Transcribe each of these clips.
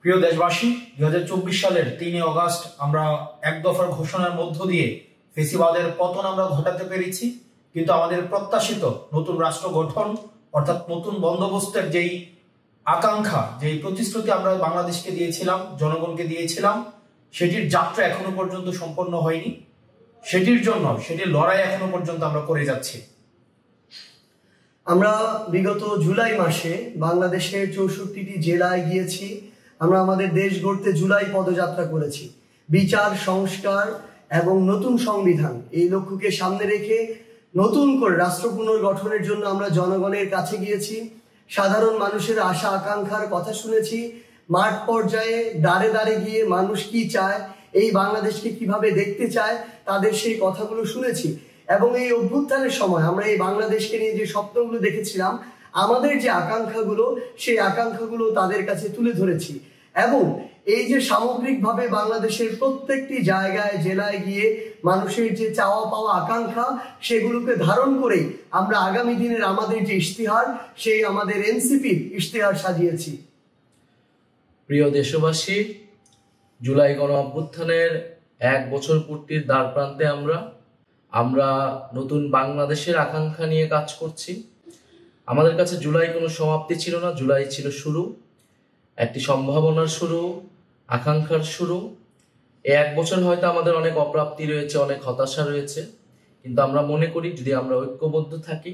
প্রিয় দেশবাসী, 2024 সালের 3 অগস্ট আমরা এক দফার ঘোষণার মধ্য দিয়ে ফেসিবাদের পতন আমরা ঘটাতে পেরেছি। কিন্তু আমাদের প্রত্যাশিত নতুন রাষ্ট্র গঠন অর্থাৎ নতুন বন্দোবস্তের যেই আকাঙ্ক্ষা, যেই প্রতিশ্রুতি আমরা বাংলাদেশকে দিয়েছিলাম, জনগণকে দিয়েছিলাম, সেটির যাত্রা এখনো পর্যন্ত সম্পন্ন হয়নি। সেটির লড়াই এখনো পর্যন্ত আমরা করে যাচ্ছি। আমরা বিগত জুলাই মাসে বাংলাদেশের 64টি জেলায় গিয়েছি। আমরা আমাদের দেশ গড়তে জুলাই পদযাত্রা করেছি। বিচার, সংস্কার এবং নতুন সংবিধান এই লক্ষ্যকে সামনে রেখে নতুন করে রাষ্ট্র পুনর্গঠনের জন্য আমরা জনগণের কাছে গিয়েছি। সাধারণ মানুষের আশা আকাঙ্ক্ষার কথা শুনেছি। মাঠ পর্যায়ে দাঁড়ে দাঁড়ে গিয়ে মানুষ কি চায়, এই বাংলাদেশকে কিভাবে দেখতে চায়, তাদের সেই কথাগুলো শুনেছি। এবং এই অভ্যুত্থানের সময় আমরা এই বাংলাদেশকে নিয়ে যে স্বপ্নগুলো দেখেছিলাম, আমাদের যে আকাঙ্ক্ষাগুলো, সেই আকাঙ্ক্ষাগুলো তাদের কাছে তুলে ধরেছি। এবং এই যে সামগ্রিকভাবে বাংলাদেশের প্রত্যেকটি জায়গায়, জেলায় গিয়ে মানুষের যে চাওয়া পাওয়া আকাঙ্ক্ষা, সেগুলোকে ধারণ করেই আমরা আগামী দিনের আমাদের যে ইশতেহার, সেই আমাদের এনসিপির ইশতেহার সাজিয়েছি। প্রিয় দেশবাসী, জুলাই গণ অভ্যুত্থানের 1 বছর পূর্তির দ্বার প্রান্তে আমরা নতুন বাংলাদেশের আকাঙ্ক্ষা নিয়ে কাজ করছি। আমাদের কাছে জুলাই কোনো সমাপ্তি ছিল না, জুলাই ছিল শুরু, একটি সম্ভাবনার শুরু, আকাঙ্ক্ষার শুরু। এই 1 বছর হয়তো আমাদের অনেক অপ্রাপ্তি রয়েছে, অনেক হতাশা রয়েছে, কিন্তু আমরা মনে করি যদি আমরা ঐক্যবদ্ধ থাকি,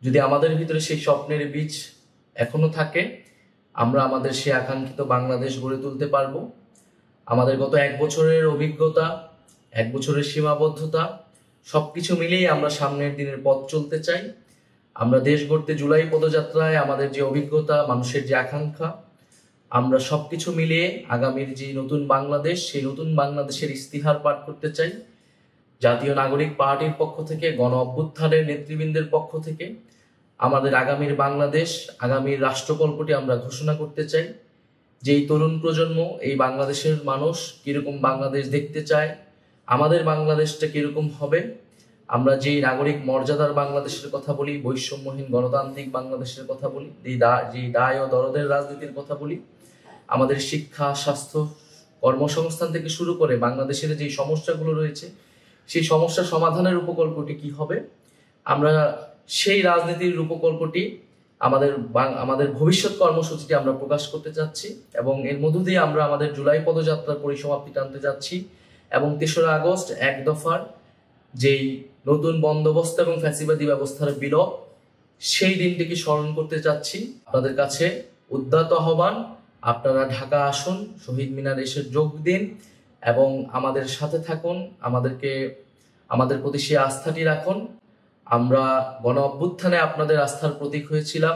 যদি আমাদের ভিতরে সেই স্বপ্নের বীজ এখনো থাকে, আমরা আমাদের সেই আকাঙ্ক্ষিত বাংলাদেশ গড়ে তুলতে পারবো। আমাদের গত 1 বছরের অভিজ্ঞতা, 1 বছরের সীমাবদ্ধতা সবকিছু মিলিয়ে আমরা সামনের দিনের পথ চলতে চাই। আমরা দেশ গড়তে জুলাই পদযাত্রায় আমাদের যে অভিজ্ঞতা, মানুষের যে আকাঙ্ক্ষা, আমরা সবকিছু মিলিয়ে আগামীর যে নতুন বাংলাদেশ, সেই নতুন বাংলাদেশের ইস্তিহার পাঠ করতে চাই। জাতীয় নাগরিক পার্টির পক্ষ থেকে, গণ অভ্যুত্থানের নেতৃবৃন্দের পক্ষ থেকে আমাদের আগামীর বাংলাদেশ, আগামীর রাষ্ট্রকল্পটি আমরা ঘোষণা করতে চাই। যেই তরুণ প্রজন্ম, এই বাংলাদেশের মানুষ কিরকম বাংলাদেশ দেখতে চায়, আমাদের বাংলাদেশটা কিরকম হবে, আমরা যেই নাগরিক মর্যাদার বাংলাদেশের কথা বলি, বৈষম্যহীন গণতান্ত্রিক বাংলাদেশের কথা বলি, যেই দায় ও দরদের রাজনীতির কথা বলি, আমাদের শিক্ষা, স্বাস্থ্য, কর্মসংস্থান থেকে শুরু করে বাংলাদেশের যে সমস্যাগুলো রয়েছে, সেই সমস্যা সমাধানের উপকল্পটি কি হবে, আমরা সেই রাজনীতির রূপকল্পটি আমাদের ভবিষ্যৎ কর্মসূচিটি আমরা প্রকাশ করতে যাচ্ছি। এবং এর মধ্য দিয়ে আমরা আমাদের জুলাই পদযাত্রার পরিসমাপ্তি টানতে যাচ্ছি এবং 3রা আগস্ট 1 দফার যেই নতুন বন্দোবস্ত এবং ফ্যাসিবাদী ব্যবস্থার বিলোপ, সেই দিনটিকে স্মরণ করতে যাচ্ছি। আপনাদের কাছে উদ্যত আহ্বান, আপনারা ঢাকা আসুন, শহীদ মিনারে এসে যোগ দিন এবং আমাদের সাথে থাকুন, আমাদের প্রতি সেই আস্থাটি রাখুন। আমরা গণ অভ্যুত্থানে আপনাদের আস্থার প্রতীক হয়েছিলাম।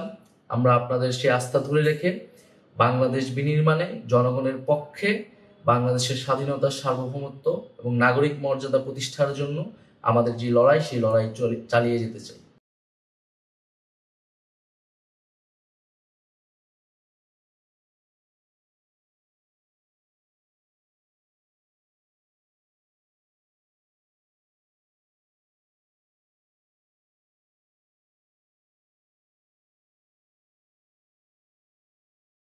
আমরা আপনাদের সেই আস্থা ধরে রেখে বাংলাদেশ বিনির্মাণে জনগণের পক্ষে, বাংলাদেশের স্বাধীনতা, সার্বভৌমত্ব এবং নাগরিক মর্যাদা প্রতিষ্ঠার জন্য আমাদের যে লড়াই, সেই লড়াই চালিয়ে যেতে চাই।